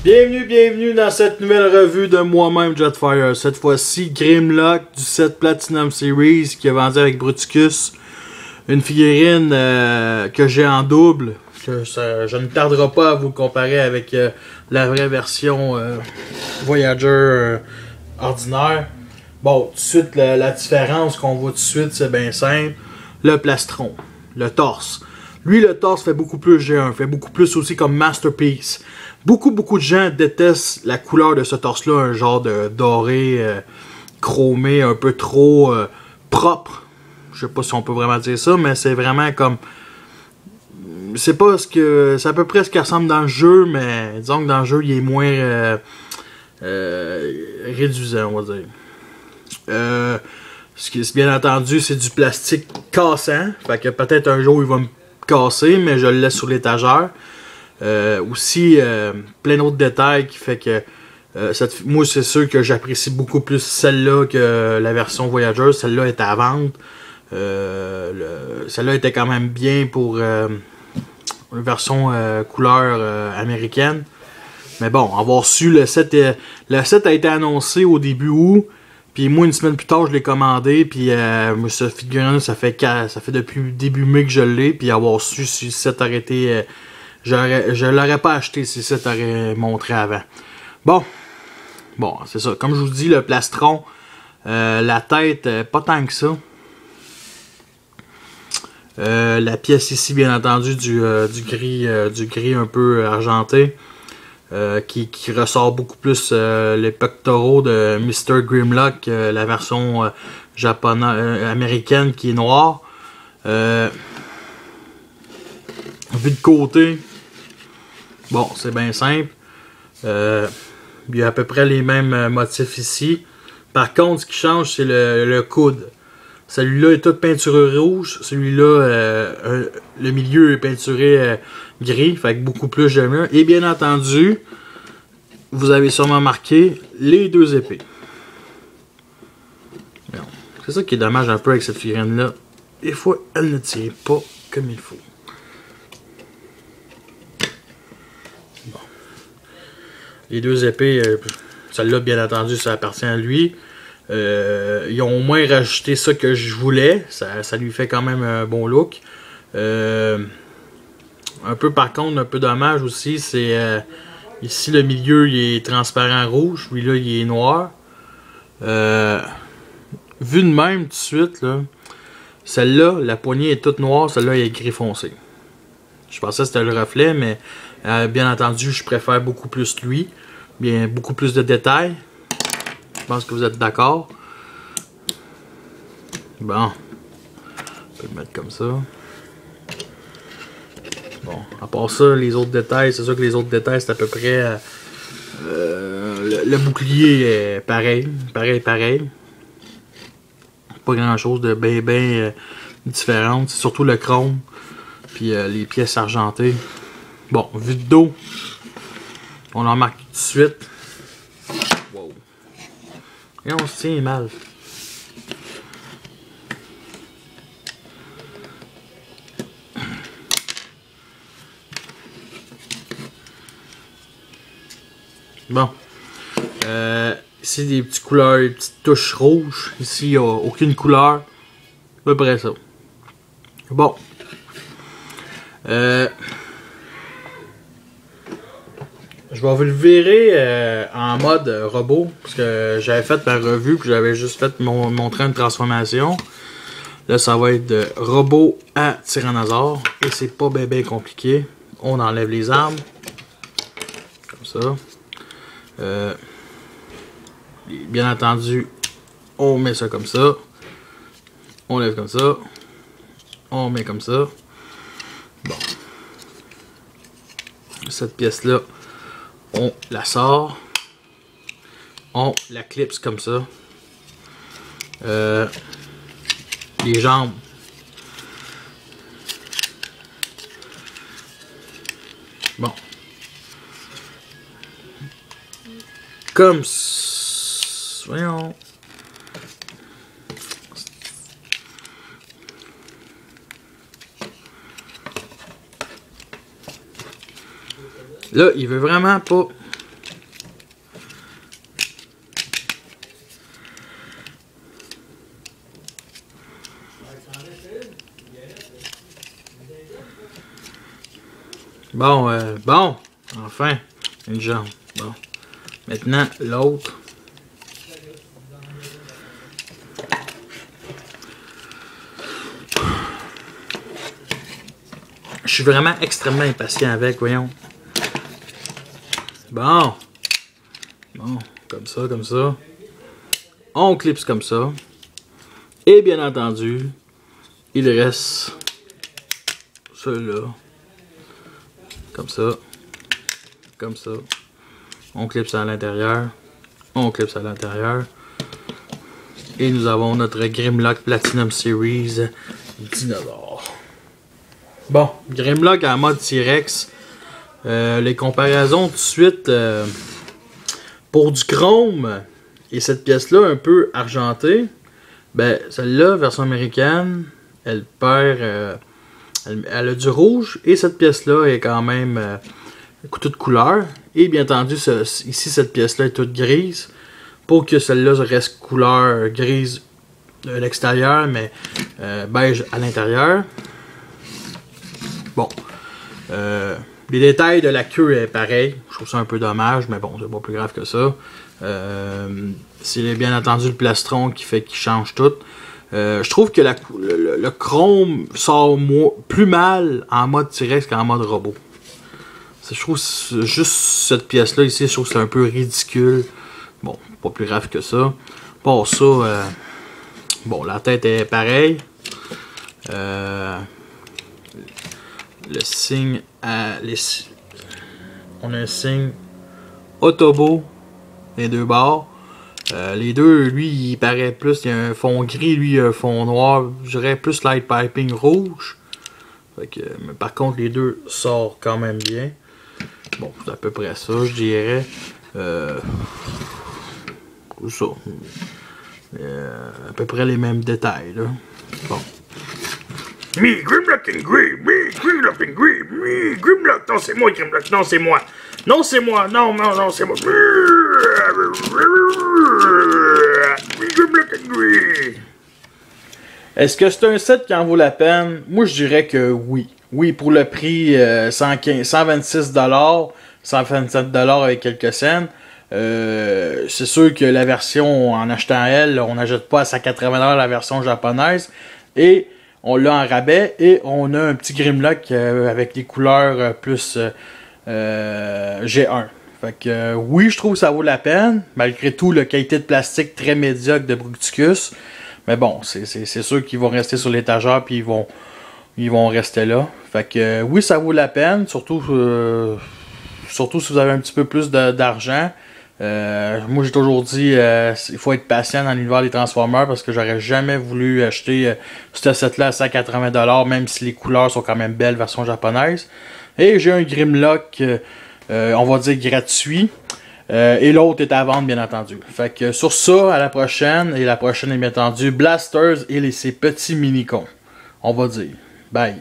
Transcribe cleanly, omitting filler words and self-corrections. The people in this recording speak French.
Bienvenue dans cette nouvelle revue de moi-même Jetfire. Cette fois-ci, Grimlock du set Platinum Series qui est vendu avec Bruticus. Une figurine que j'ai en double. Je ne tarderai pas à vous le comparer avec la vraie version Voyager ordinaire. Bon, tout de suite, la différence qu'on voit tout de suite, c'est bien simple. Le plastron, le torse. Lui, le torse fait beaucoup plus G1, fait beaucoup plus aussi comme Masterpiece. Beaucoup de gens détestent la couleur de ce torse-là, un genre de doré, chromé, un peu trop propre. Je sais pas si on peut vraiment dire ça, mais c'est vraiment comme... C'est pas ce que... C'est à peu près ce qui ressemble dans le jeu, mais disons que dans le jeu, il est moins réduisant, on va dire. Ce qui, bien entendu, c'est du plastique cassant. Fait que peut-être un jour, il va me casser, mais je le laisse sur l'étagère. Aussi, plein d'autres détails qui fait que moi, c'est sûr que j'apprécie beaucoup plus celle-là que la version Voyager. Celle-là était à vendre. Celle-là était quand même bien pour une version couleur américaine. Mais bon, avoir su, le set a été annoncé au début août. Puis moi, une semaine plus tard, je l'ai commandé. Puis ce figurine, ça fait depuis début mai que je l'ai. Puis avoir su si le set aurait été... je l'aurais pas acheté si le set aurait montré avant. Bon, c'est ça. Comme je vous dis, le plastron, la tête, pas tant que ça. La pièce ici, bien entendu, du gris un peu argenté. Qui ressort beaucoup plus les pectoraux de Mr. Grimlock, la version américaine qui est noire. Vu de côté, bon, c'est bien simple. Il y a à peu près les mêmes motifs ici. Par contre, ce qui change, c'est le coude. Celui-là est tout peinturé rouge. Celui-là, le milieu est peinturé gris, fait que beaucoup plus j'aime. Et bien entendu, vous avez sûrement marqué les deux épées. C'est ça qui est dommage un peu avec cette figurine-là. Des fois, elle ne tient pas comme il faut. Bon. Les deux épées, celle-là, bien entendu, ça appartient à lui. Ils ont au moins rajouté ça que je voulais. Ça lui fait quand même un bon look. Un peu par contre, un peu dommage aussi, c'est ici le milieu il est transparent rouge, lui là il est noir. Vu de même tout de suite, celle-là, la poignée est toute noire, celle-là est gris foncé. Je pensais que c'était le reflet, mais bien entendu, je préfère beaucoup plus lui. Beaucoup plus de détails. Je pense que vous êtes d'accord. Bon. On peut le mettre comme ça. Bon, à part ça, les autres détails, c'est sûr que les autres détails, c'est à peu près... le bouclier est pareil. Pas grand chose de bien différent. C'est surtout le chrome. Puis les pièces argentées. Bon, vue de dos. On en remarque tout de suite. Wow. Et on se tient mal. Bon. Ici, des petites couleurs, des petites touches rouges. Ici, il n'y a aucune couleur. À peu près ça. Bon. Je vais vous le virer en mode robot. Parce que j'avais fait ma revue. Puis j'avais juste fait montrer une transformation. Là, ça va être de robot à tyrannosaure. Et c'est pas bien compliqué. On enlève les armes. Comme ça. Bien entendu, on met ça comme ça. On lève comme ça. On met comme ça. Bon. Cette pièce-là, on la sort. On la clipse comme ça. Les jambes. Bon. Comme voyons. Là, il veut vraiment pas Bon, bon, enfin, une jambe. Bon. Maintenant, l'autre. Je suis vraiment extrêmement impatient avec, voyons. Bon. Bon, comme ça, comme ça. On clipse comme ça. Et bien entendu, il reste ceux-là. Comme ça. Comme ça. On clipse à l'intérieur. On clipse à l'intérieur. Et nous avons notre Grimlock Platinum Series Dinosaur. Bon, Grimlock en mode T-Rex. Les comparaisons tout de suite. Pour du chrome et cette pièce-là un peu argentée, ben celle-là, version américaine, elle perd. Elle a du rouge et cette pièce-là est quand même toute couleur. Et bien entendu, ici, cette pièce-là est toute grise. Pour que celle-là reste couleur grise de l'extérieur, mais beige à l'intérieur. Bon. Les détails de la queue est pareil. Je trouve ça un peu dommage, mais bon, c'est pas plus grave que ça. C'est bien entendu le plastron qui fait qu'il change tout. Je trouve que le chrome sort plus mal en mode T-Rex qu'en mode robot. Je trouve juste cette pièce-là ici, je trouve que c'est un peu ridicule. Bon, pas plus grave que ça. Pour ça, bon, la tête est pareille. Le signe on a un signe Autobo les deux bords. Les deux, lui, il paraît plus. Il y a un fond gris, lui, il y a un fond noir. Je dirais plus light piping rouge. Fait que, mais par contre, les deux sortent quand même bien. Bon, c'est à peu près ça, je dirais. Ça. À peu près les mêmes détails, là. Bon. Me, Grimlock and Grim, me, Grimlock and Grim, me, Grimlock, non c'est moi Grimlock, non c'est moi, non c'est moi, non, c'est moi, me, Grimlock and Grim. Est-ce que c'est un set qui en vaut la peine? Moi je dirais que oui. Oui, pour le prix 126$, 127$ avec quelques cents. C'est sûr que la version en achetant elle, on n'achète pas à 180$ la version japonaise. Et on l'a en rabais et on a un petit Grimlock avec les couleurs plus G1. Fait que oui, je trouve que ça vaut la peine. Malgré tout, la qualité de plastique très médiocre de Bruticus. Mais bon, c'est sûr qu'ils vont rester sur l'étagère puis ils vont rester là. Fait que oui, ça vaut la peine. Surtout si vous avez un petit peu plus d'argent. Moi j'ai toujours dit il faut être patient dans l'univers des Transformers parce que j'aurais jamais voulu acheter ce set là à 180$, même si les couleurs sont quand même belles version japonaise. Et j'ai un Grimlock on va dire gratuit, et l'autre est à vendre bien entendu. Fait que sur ça, à la prochaine, et la prochaine est bien entendu Blasters et ses petits mini-cons, on va dire bye.